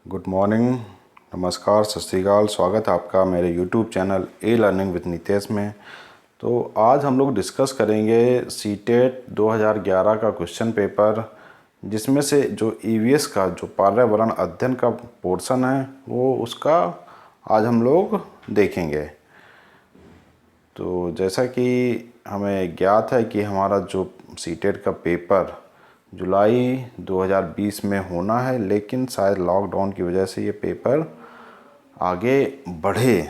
Good morning, नमस्कार, सत श्री अकाल। स्वागत है आपका मेरे YouTube channel A learning with Nitesh में। तो आज हम लोग डिस्कस करेंगे सीटेट 2011 का क्वेश्चन पेपर, जिसमें से जो ईवीएस का जो पर्यावरण अध्ययन का पोर्शन है वो उसका आज हम लोग देखेंगे। तो जैसा कि हमें ज्ञात है कि हमारा जो सीटेट का पेपर जुलाई 2020 में होना है, लेकिन शायद लॉकडाउन की वजह से ये पेपर आगे बढ़े।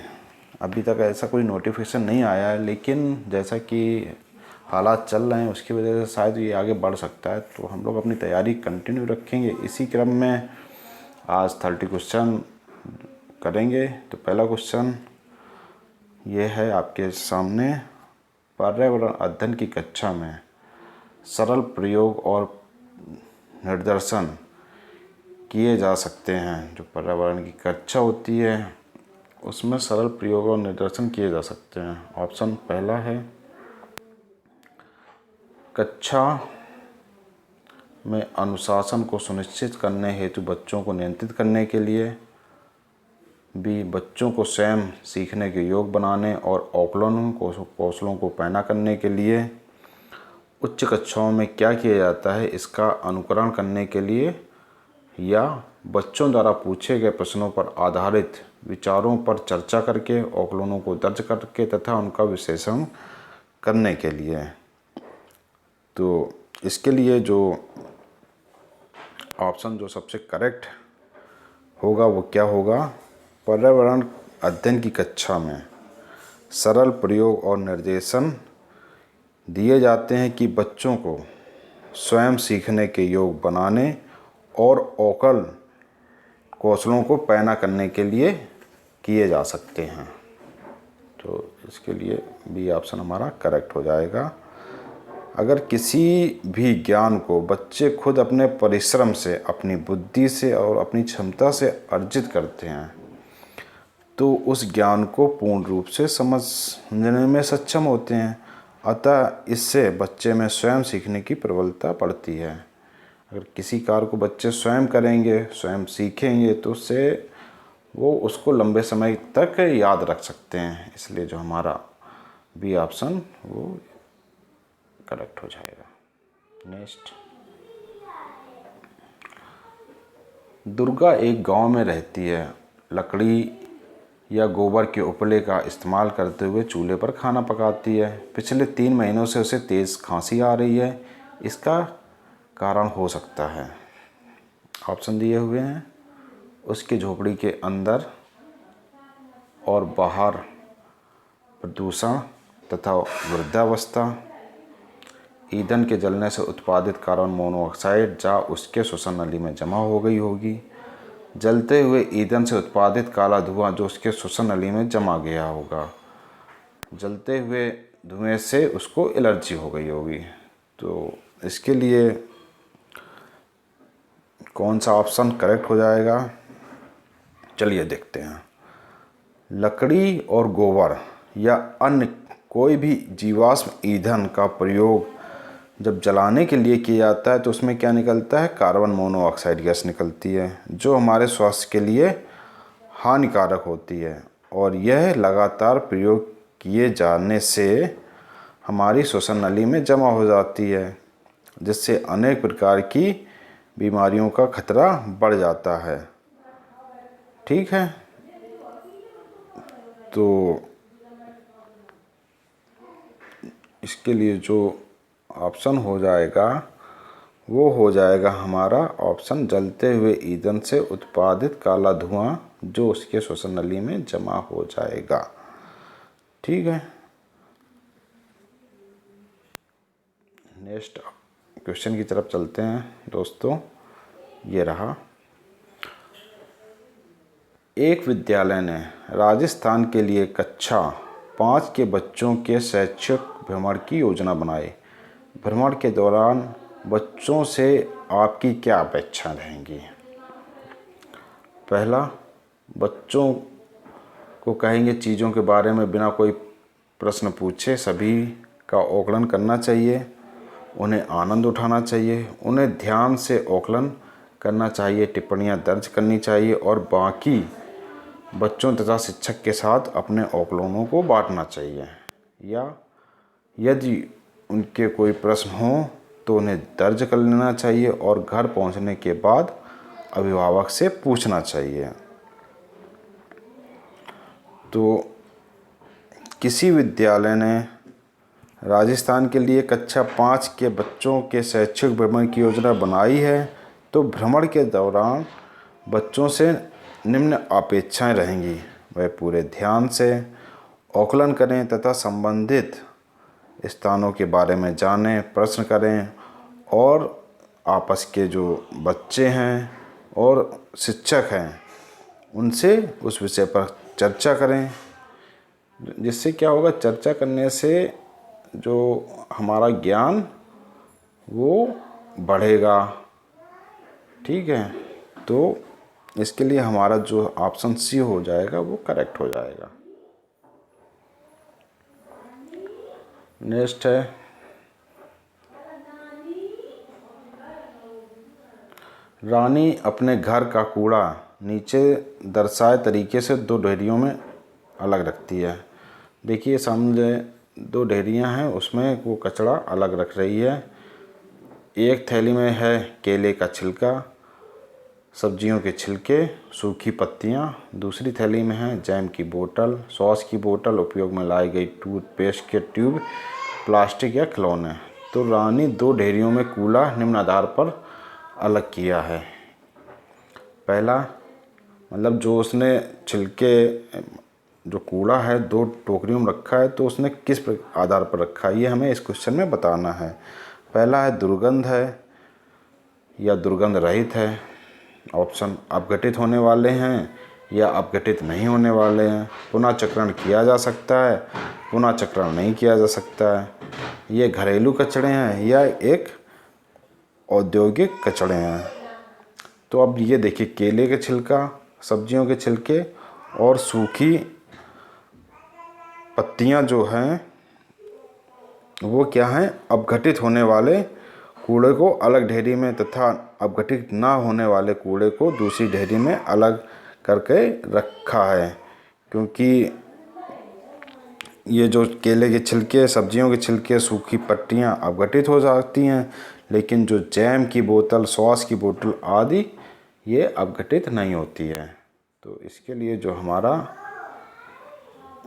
अभी तक ऐसा कोई नोटिफिकेशन नहीं आया है, लेकिन जैसा कि हालात चल रहे हैं उसकी वजह से शायद ये आगे बढ़ सकता है। तो हम लोग अपनी तैयारी कंटिन्यू रखेंगे। इसी क्रम में आज 30 क्वेश्चन करेंगे। तो पहला क्वेश्चन ये है आपके सामने, पर्यावरण अध्ययन की कक्षा में सरल प्रयोग और निर्देशन किए जा सकते हैं। जो पर्यावरण की कक्षा होती है उसमें सरल प्रयोग और निर्देशन किए जा सकते हैं। ऑप्शन पहला है, कक्षा में अनुशासन को सुनिश्चित करने हेतु बच्चों को नियंत्रित करने के लिए। बी, बच्चों को स्वयं सीखने के योग्य बनाने और आकलन कौशलों को पैना करने के लिए। उच्च कक्षाओं में क्या किया जाता है इसका अनुकरण करने के लिए, या बच्चों द्वारा पूछे गए प्रश्नों पर आधारित विचारों पर चर्चा करके आकलनों को दर्ज करके तथा उनका विश्लेषण करने के लिए। तो इसके लिए जो ऑप्शन जो सबसे करेक्ट होगा वो क्या होगा, पर्यावरण अध्ययन की कक्षा में सरल प्रयोग और निर्देशन दिए जाते हैं कि बच्चों को स्वयं सीखने के योग्य बनाने और आकलन कौशलों को पैना करने के लिए किए जा सकते हैं। तो इसके लिए बी ऑप्शन हमारा करेक्ट हो जाएगा। अगर किसी भी ज्ञान को बच्चे खुद अपने परिश्रम से, अपनी बुद्धि से और अपनी क्षमता से अर्जित करते हैं तो उस ज्ञान को पूर्ण रूप से समझने में सक्षम होते हैं। अतः इससे बच्चे में स्वयं सीखने की प्रबलता बढ़ती है। अगर किसी कार्य को बच्चे स्वयं करेंगे, स्वयं सीखेंगे, तो उससे वो उसको लंबे समय तक याद रख सकते हैं। इसलिए जो हमारा बी ऑप्शन वो करेक्ट हो जाएगा। नेक्स्ट, दुर्गा एक गांव में रहती है। लकड़ी या गोबर के उपले का इस्तेमाल करते हुए चूल्हे पर खाना पकाती है। पिछले 3 महीनों से उसे तेज़ खांसी आ रही है। इसका कारण हो सकता है। ऑप्शन दिए हुए हैं, उसकी झोपड़ी के अंदर और बाहर प्रदूषण तथा वृद्धावस्था, ईंधन के जलने से उत्पादित कार्बन मोनोऑक्साइड जा उसके श्वसन नली में जमा हो गई होगी, जलते हुए ईंधन से उत्पादित काला धुआं जो उसके श्वसन नली में जमा गया होगा, जलते हुए धुएं से उसको एलर्जी हो गई होगी। तो इसके लिए कौन सा ऑप्शन करेक्ट हो जाएगा, चलिए देखते हैं। लकड़ी और गोबर या अन्य कोई भी जीवाश्म ईंधन का प्रयोग जब जलाने के लिए किया जाता है तो उसमें क्या निकलता है, कार्बन मोनोऑक्साइड गैस निकलती है, जो हमारे स्वास्थ्य के लिए हानिकारक होती है। और यह लगातार प्रयोग किए जाने से हमारी श्वसन नली में जमा हो जाती है, जिससे अनेक प्रकार की बीमारियों का खतरा बढ़ जाता है। ठीक है, तो इसके लिए जो ऑप्शन हो जाएगा वो हो जाएगा हमारा ऑप्शन, जलते हुए ईंधन से उत्पादित काला धुआं जो उसके श्वसन नली में जमा हो जाएगा। ठीक है, नेक्स्ट क्वेश्चन की तरफ चलते हैं दोस्तों। ये रहा, एक विद्यालय ने राजस्थान के लिए कक्षा 5 के बच्चों के शैक्षिक भ्रमण की योजना बनाई। भ्रमण के दौरान बच्चों से आपकी क्या अपेक्षा रहेंगी। पहला, बच्चों को कहेंगे चीज़ों के बारे में बिना कोई प्रश्न पूछे सभी का आकलन करना चाहिए, उन्हें आनंद उठाना चाहिए, उन्हें ध्यान से आकलन करना चाहिए, टिप्पणियाँ दर्ज करनी चाहिए और बाकी बच्चों तथा शिक्षक के साथ अपने अवलोकनों को बांटना चाहिए, या यदि उनके कोई प्रश्न हो तो उन्हें दर्ज कर लेना चाहिए और घर पहुंचने के बाद अभिभावक से पूछना चाहिए। तो किसी विद्यालय ने राजस्थान के लिए कक्षा 5 के बच्चों के शैक्षिक भ्रमण की योजना बनाई है, तो भ्रमण के दौरान बच्चों से निम्न अपेक्षाएं रहेंगी। वह पूरे ध्यान से आकलन करें तथा संबंधित स्थानों के बारे में जानें, प्रश्न करें और आपस के जो बच्चे हैं और शिक्षक हैं उनसे उस विषय पर चर्चा करें। जिससे क्या होगा, चर्चा करने से जो हमारा ज्ञान वो बढ़ेगा। ठीक है, तो इसके लिए हमारा जो ऑप्शन सी हो जाएगा वो करेक्ट हो जाएगा। नेक्स्ट है रानी अपने घर का कूड़ा नीचे दर्शाए तरीके से 2 ढेरियों में अलग रखती है। देखिए सामने 2 ढेरियां हैं, उसमें वो कचरा अलग रख रही है। एक थैली में है केले का छिलका, सब्जियों के छिलके, सूखी पत्तियां। दूसरी थैली में है जैम की बोतल, सॉस की बोतल, उपयोग में लाई गई टूथपेस्ट के ट्यूब, प्लास्टिक या खिलौने। तो रानी 2 ढेरियों में कूड़ा निम्न आधार पर अलग किया है। पहला मतलब जो उसने छिलके जो कूड़ा है 2 टोकरियों में रखा है, तो उसने किस आधार पर रखा है ये हमें इस क्वेश्चन में बताना है। पहला है दुर्गंध है या दुर्गंध रहित है। ऑप्शन अपघटित होने वाले हैं या अपघटित नहीं होने वाले हैं। पुनः चक्रण किया जा सकता है, पुनः चक्रण नहीं किया जा सकता है। ये घरेलू कचरे हैं या एक औद्योगिक कचरे हैं। तो अब ये देखिए केले के छिलका, सब्जियों के छिलके और सूखी पत्तियां जो हैं वो क्या हैं, अपघटित होने वाले कूड़े को अलग ढेरी में तथा अपघटित ना होने वाले कूड़े को दूसरी ढेरी में अलग करके रखा है। क्योंकि ये जो केले के छिलके, सब्जियों के छिलके, सूखी पत्तियां अपघटित हो जाती हैं, लेकिन जो जैम की बोतल, सॉस की बोतल आदि ये अपघटित नहीं होती है। तो इसके लिए जो हमारा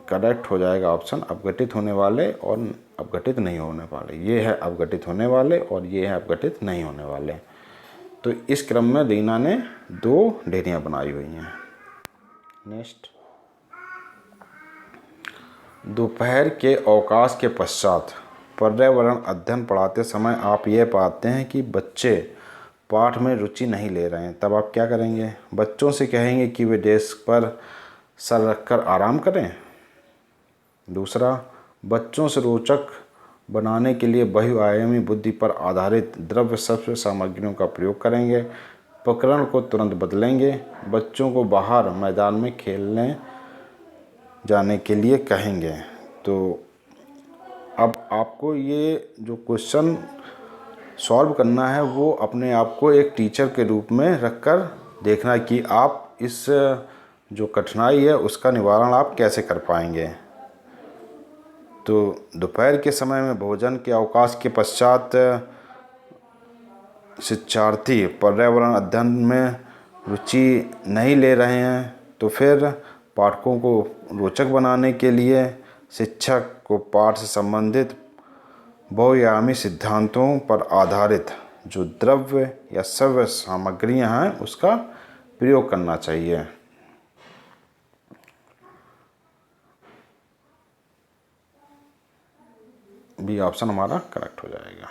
करेक्ट हो जाएगा ऑप्शन अपघटित होने वाले और अपघटित नहीं होने वाले। ये है अपघटित होने वाले और ये है अपघटित नहीं होने वाले। तो इस क्रम में रीना ने 2 ढेरियाँ बनाई हुई हैं। नेक्स्ट, दोपहर के अवकाश के पश्चात पर्यावरण अध्ययन पढ़ाते समय आप ये पाते हैं कि बच्चे पाठ में रुचि नहीं ले रहे हैं, तब आप क्या करेंगे? बच्चों से कहेंगे कि वे डेस्क पर सर रखकर आराम करें। दूसरा, बच्चों से रोचक बनाने के लिए बहुआयामी बुद्धि पर आधारित द्रव्य शब्द सामग्रियों का प्रयोग करेंगे। प्रकरण को तुरंत बदलेंगे। बच्चों को बाहर मैदान में खेलने जाने के लिए कहेंगे। तो अब आपको ये जो क्वेश्चन सॉल्व करना है वो अपने आप को एक टीचर के रूप में रखकर देखना कि आप इस जो कठिनाई है उसका निवारण आप कैसे कर पाएंगे। तो दोपहर के समय में भोजन के अवकाश के पश्चात शिक्षार्थी पर्यावरण अध्ययन में रुचि नहीं ले रहे हैं, तो फिर पाठकों को रोचक बनाने के लिए शिक्षक को पाठ से संबंधित बहुआयामी सिद्धांतों पर आधारित जो द्रव्य या श्रव्य सामग्रियां हैं उसका प्रयोग करना चाहिए। बी ऑप्शन हमारा करेक्ट हो जाएगा।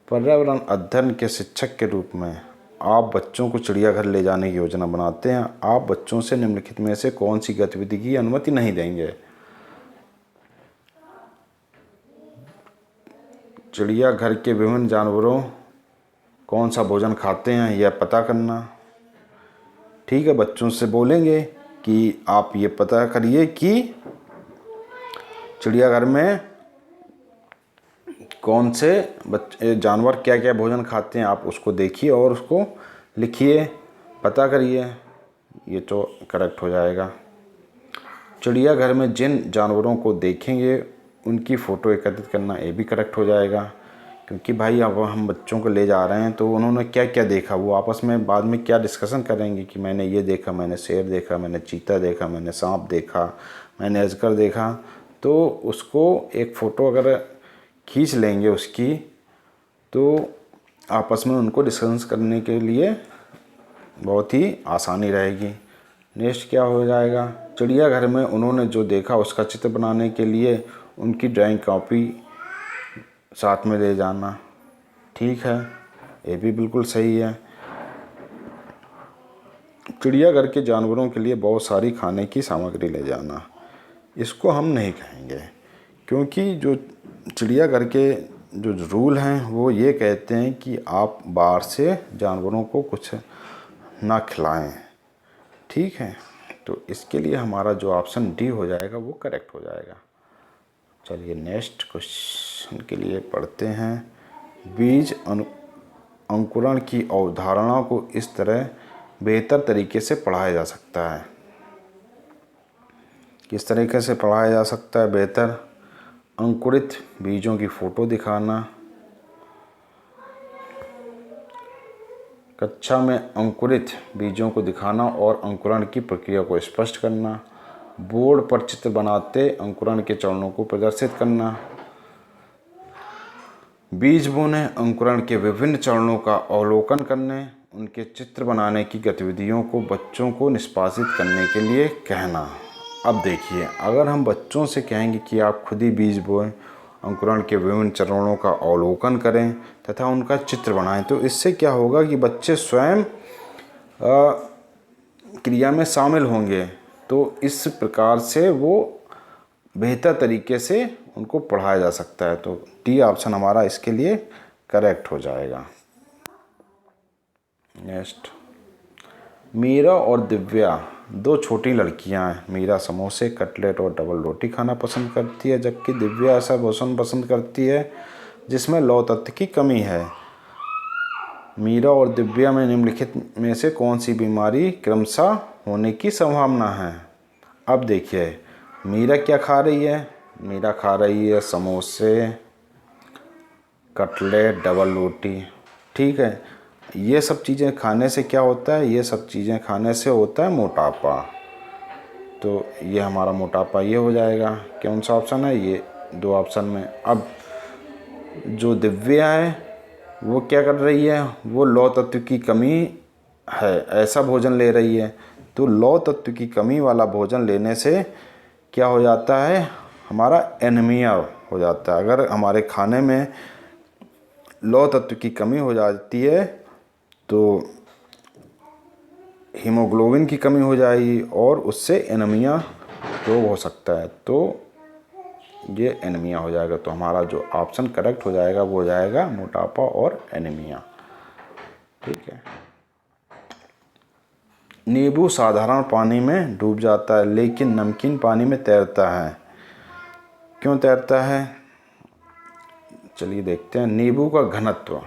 पर्यावरण अध्ययन के शिक्षक के रूप में आप बच्चों को चिड़ियाघर ले जाने की योजना बनाते हैं। आप बच्चों से निम्नलिखित में से कौन सी गतिविधि की अनुमति नहीं देंगे? चिड़ियाघर के विभिन्न जानवरों कौन सा भोजन खाते हैं यह पता करना। ठीक है, बच्चों से बोलेंगे कि आप ये पता करिए कि चिड़ियाघर में कौन से जानवर क्या क्या भोजन खाते हैं, आप उसको देखिए और उसको लिखिए, पता करिए। ये तो करेक्ट हो जाएगा। चिड़ियाघर में जिन जानवरों को देखेंगे उनकी फ़ोटो एकत्रित करना, ये भी करेक्ट हो जाएगा। क्योंकि भाई अब हम बच्चों को ले जा रहे हैं तो उन्होंने क्या क्या देखा, वो आपस में बाद में क्या डिस्कशन करेंगे कि मैंने ये देखा, मैंने शेर देखा, मैंने चीता देखा, मैंने सांप देखा, मैंने अजगर देखा। तो उसको एक फ़ोटो अगर खींच लेंगे उसकी, तो आपस में उनको डिस्कशन करने के लिए बहुत ही आसानी रहेगी। नेक्स्ट क्या हो जाएगा, चिड़ियाघर में उन्होंने जो देखा उसका चित्र बनाने के लिए उनकी ड्राइंग कॉपी साथ में ले जाना। ठीक है, ये भी बिल्कुल सही है। चिड़ियाघर के जानवरों के लिए बहुत सारी खाने की सामग्री ले जाना, इसको हम नहीं कहेंगे, क्योंकि जो चिड़ियाघर के जो रूल हैं वो ये कहते हैं कि आप बाहर से जानवरों को कुछ ना खिलाएं। ठीक है, तो इसके लिए हमारा जो ऑप्शन डी हो जाएगा वो करेक्ट हो जाएगा। चलिए नेक्स्ट क्वेश्चन के लिए पढ़ते हैं। बीज अंकुरण की अवधारणा को इस तरह बेहतर तरीके से पढ़ाया जा सकता है। किस तरीके से पढ़ाया जा सकता है बेहतर? अंकुरित बीजों की फ़ोटो दिखाना, कक्षा में अंकुरित बीजों को दिखाना और अंकुरण की प्रक्रिया को स्पष्ट करना, बोर्ड पर चित्र बनाते अंकुरण के चरणों को प्रदर्शित करना, बीज बोने अंकुरण के विभिन्न चरणों का अवलोकन करने, उनके चित्र बनाने की गतिविधियों को बच्चों को निष्पादित करने के लिए कहना। अब देखिए, अगर हम बच्चों से कहेंगे कि आप खुद ही बीज बोएं, अंकुरण के विभिन्न चरणों का अवलोकन करें तथा उनका चित्र बनाएं, तो इससे क्या होगा कि बच्चे स्वयं क्रिया में शामिल होंगे। तो इस प्रकार से वो बेहतर तरीके से उनको पढ़ाया जा सकता है। तो डी ऑप्शन हमारा इसके लिए करेक्ट हो जाएगा। नेक्स्ट, मीरा और दिव्या दो छोटी लड़कियां हैं। मीरा समोसे, कटलेट और डबल रोटी खाना पसंद करती है, जबकि दिव्या ऐसा भोजन पसंद करती है जिसमें लौह तत्व की कमी है। मीरा और दिव्या में निम्नलिखित में से कौन सी बीमारी क्रमशः होने की संभावना है? अब देखिए, मीरा क्या खा रही है? मीरा खा रही है समोसे, कटलेट, डबल रोटी। ठीक है, ये सब चीज़ें खाने से क्या होता है? ये सब चीज़ें खाने से होता है मोटापा। तो ये हमारा मोटापा ये हो जाएगा। कौन सा ऑप्शन है? ये दो ऑप्शन में। अब जो दिव्या है वो क्या कर रही है? वो लौह तत्व की कमी है ऐसा भोजन ले रही है। तो लौह तत्व की कमी वाला भोजन लेने से क्या हो जाता है? हमारा एनीमिया हो जाता है। अगर हमारे खाने में लौह तत्व की कमी हो जाती है तो हीमोग्लोबिन की कमी हो जाएगी और उससे एनीमिया रोग हो सकता है। तो ये एनीमिया हो जाएगा। तो हमारा जो ऑप्शन करेक्ट हो जाएगा वो हो जाएगा मोटापा और एनीमिया। ठीक है। नींबू साधारण पानी में डूब जाता है लेकिन नमकीन पानी में तैरता है, क्यों तैरता है? चलिए देखते हैं। नींबू का घनत्व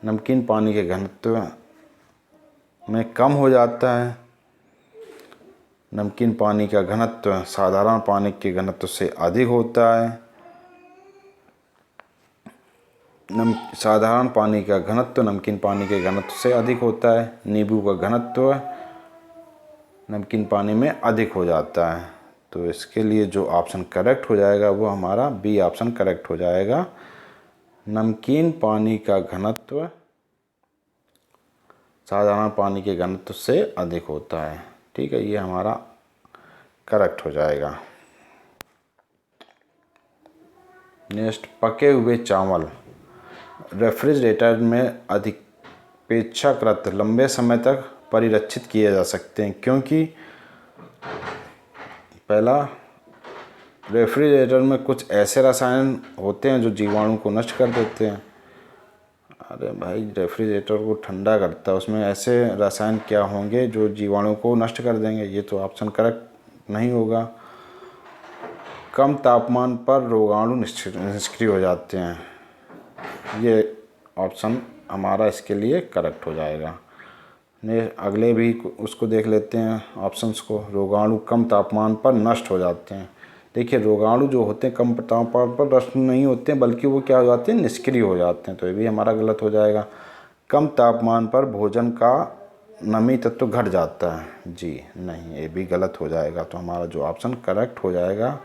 नमकीन पानी के घनत्व में कम हो जाता है। नमकीन पानी का घनत्व साधारण पानी के घनत्व से अधिक होता है। साधारण पानी का घनत्व नमकीन पानी के घनत्व से अधिक होता है। नींबू का घनत्व नमकीन पानी में अधिक हो जाता है। तो इसके लिए जो ऑप्शन करेक्ट हो जाएगा वो हमारा बी ऑप्शन करेक्ट हो जाएगा। नमकीन पानी का घनत्व साधारण पानी के घनत्व से अधिक होता है। ठीक है, ये हमारा करेक्ट हो जाएगा। नेक्स्ट, पके हुए चावल रेफ्रिजरेटर में अपेक्षाकृत लंबे समय तक परिरक्षित किए जा सकते हैं, क्योंकि पहला, रेफ्रिजरेटर में कुछ ऐसे रसायन होते हैं जो जीवाणु को नष्ट कर देते हैं। अरे भाई, रेफ्रिजरेटर को ठंडा करता है, उसमें ऐसे रसायन क्या होंगे जो जीवाणु को नष्ट कर देंगे? ये तो ऑप्शन करेक्ट नहीं होगा। कम तापमान पर रोगाणु निष्क्रिय हो जाते हैं। ये ऑप्शन हमारा इसके लिए करेक्ट हो जाएगा। ने अगले भी उसको देख लेते हैं ऑप्शंस को। रोगाणु कम तापमान पर नष्ट हो जाते हैं। देखिए रोगाणु जो होते हैं कम तापमान पर नष्ट नहीं होते हैं, बल्कि वो क्या हो जाते हैं, निष्क्रिय हो जाते हैं। तो ये भी हमारा गलत हो जाएगा। कम तापमान पर भोजन का नमी तत्व घट जाता है, जी नहीं, ये भी गलत हो जाएगा। तो हमारा जो ऑप्शन करेक्ट हो जाएगा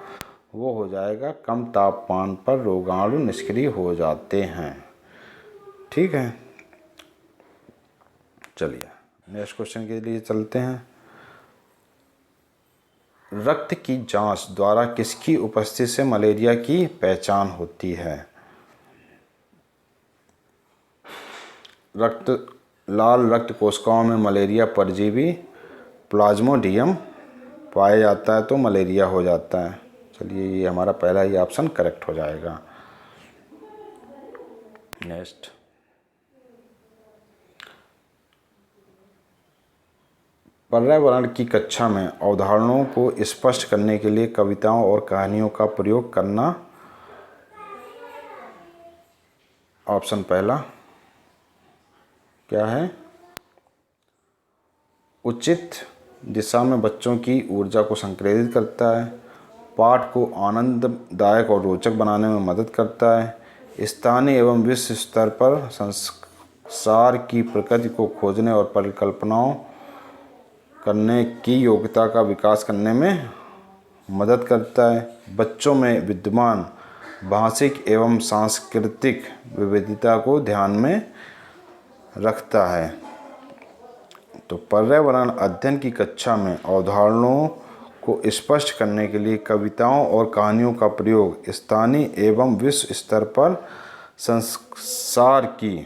वो हो जाएगा कम तापमान पर रोगाणु निष्क्रिय हो जाते हैं। ठीक है, चलिए नेक्स्ट क्वेश्चन के लिए चलते हैं। रक्त की जांच द्वारा किसकी उपस्थिति से मलेरिया की पहचान होती है? लाल रक्त कोशिकाओं में मलेरिया परजीवी प्लाज्मोडियम पाया जाता है तो मलेरिया हो जाता है। चलिए ये हमारा पहला ही ऑप्शन करेक्ट हो जाएगा। नेक्स्ट, पर्यावरण की कक्षा में अवधारणाओं को स्पष्ट करने के लिए कविताओं और कहानियों का प्रयोग करना। ऑप्शन पहला क्या है? उचित दिशा में बच्चों की ऊर्जा को संप्रेरित करता है, पाठ को आनंददायक और रोचक बनाने में मदद करता है, स्थानीय एवं विश्व स्तर पर संसार की प्रकृति को खोजने और परिकल्पनाओं करने की योग्यता का विकास करने में मदद करता है, बच्चों में विद्यमान भाषिक एवं सांस्कृतिक विविधता को ध्यान में रखता है। तो पर्यावरण अध्ययन की कक्षा में अवधारणाओं को स्पष्ट करने के लिए कविताओं और कहानियों का प्रयोग स्थानीय एवं विश्व स्तर पर संसार की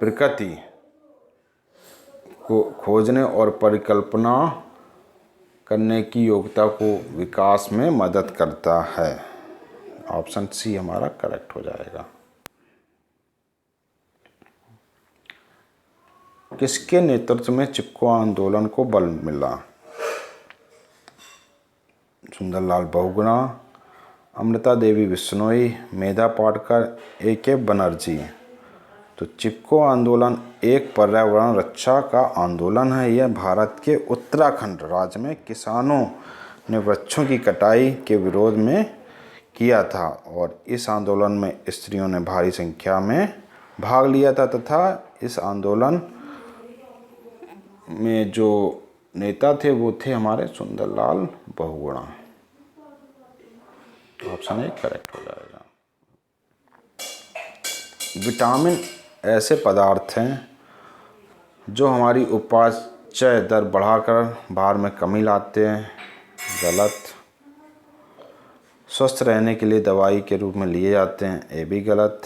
प्रकृति को खोजने और परिकल्पना करने की योग्यता को विकास में मदद करता है। ऑप्शन सी हमारा करेक्ट हो जाएगा। किसके नेतृत्व में चिपको आंदोलन को बल मिला? सुंदरलाल बहुगुणा, अमृता देवी बिश्नोई, मेधा पाटकर, A.K. बनर्जी। तो चिपको आंदोलन एक पर्यावरण रक्षा का आंदोलन है। यह भारत के उत्तराखंड राज्य में किसानों ने वृक्षों की कटाई के विरोध में किया था और इस आंदोलन में स्त्रियों ने भारी संख्या में भाग लिया था तथा इस आंदोलन में जो नेता थे वो थे हमारे Sundarlal Bahuguna. Option A correct हो जाएगा। विटामिन ऐसे पदार्थ हैं जो हमारी उपापचय दर बढ़ाकर भार में कमी लाते हैं, गलत। स्वस्थ रहने के लिए दवाई के रूप में लिए जाते हैं, ये भी गलत।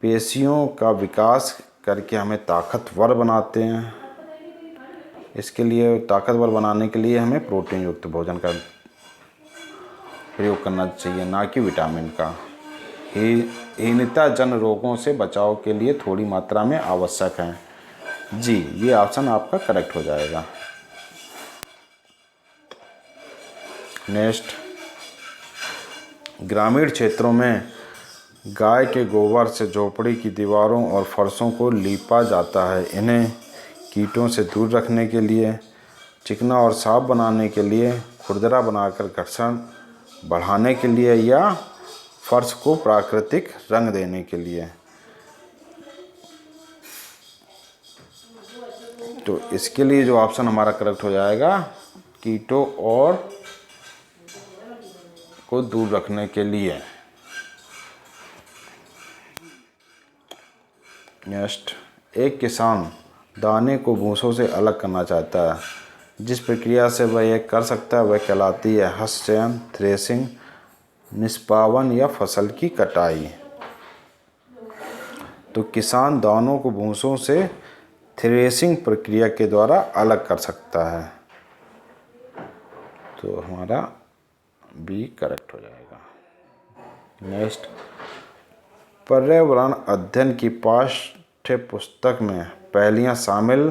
पेशियों का विकास करके हमें ताकतवर बनाते हैं, इसके लिए ताकतवर बनाने के लिए हमें प्रोटीन युक्त भोजन का प्रयोग करना चाहिए, ना कि विटामिन का। हीनता जन रोगों से बचाव के लिए थोड़ी मात्रा में आवश्यक है। जी ये ऑप्शन आपका करेक्ट हो जाएगा। नेक्स्ट, ग्रामीण क्षेत्रों में गाय के गोबर से झोपड़ी की दीवारों और फर्शों को लीपा जाता है। इन्हें कीटों से दूर रखने के लिए, चिकना और साफ बनाने के लिए, खुरदरा बनाकर घर्षण बढ़ाने के लिए या फर्श को प्राकृतिक रंग देने के लिए। तो इसके लिए जो ऑप्शन हमारा करेक्ट हो जाएगा कीटों और को दूर रखने के लिए। नेक्स्ट, एक किसान दाने को भूसों से अलग करना चाहता है। जिस प्रक्रिया से वह यह कर सकता है वह कहलाती है हस्तचयन, थ्रेसिंग, निष्पावन या फसल की कटाई। तो किसान दानों को भूसों से थ्रेसिंग प्रक्रिया के द्वारा अलग कर सकता है। तो हमारा बी करेक्ट हो जाएगा। नेक्स्ट, पर्यावरण अध्ययन की पाठ्य पुस्तक में पहेलियाँ शामिल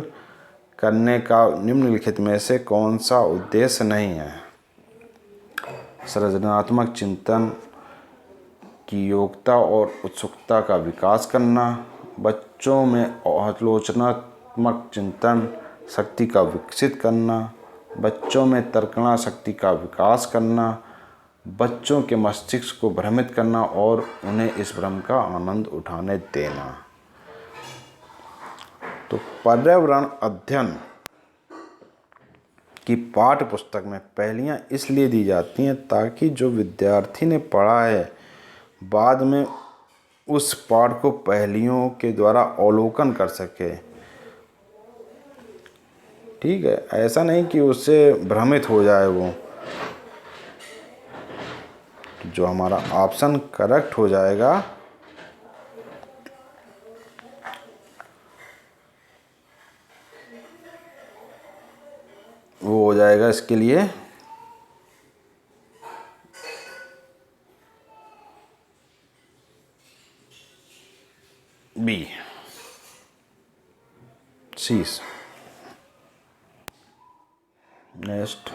करने का निम्नलिखित में से कौन सा उद्देश्य नहीं है? सृजनात्मक चिंतन, की योग्यता और उत्सुकता का विकास करना, बच्चों में आलोचनात्मक चिंतन शक्ति का विकसित करना, बच्चों में तर्कना शक्ति का विकास करना, बच्चों के मस्तिष्क को भ्रमित करना और उन्हें इस भ्रम का आनंद उठाने देना। तो पर्यावरण अध्ययन की पाठ्य पुस्तक में पहेलियाँ इसलिए दी जाती हैं ताकि जो विद्यार्थी ने पढ़ा है बाद में उस पाठ को पहेलियों के द्वारा अवलोकन कर सके। ठीक है, ऐसा नहीं कि उससे भ्रमित हो जाए वो। जो हमारा ऑप्शन करेक्ट हो जाएगा वो हो जाएगा इसके लिए बी, शीश। नेक्स्ट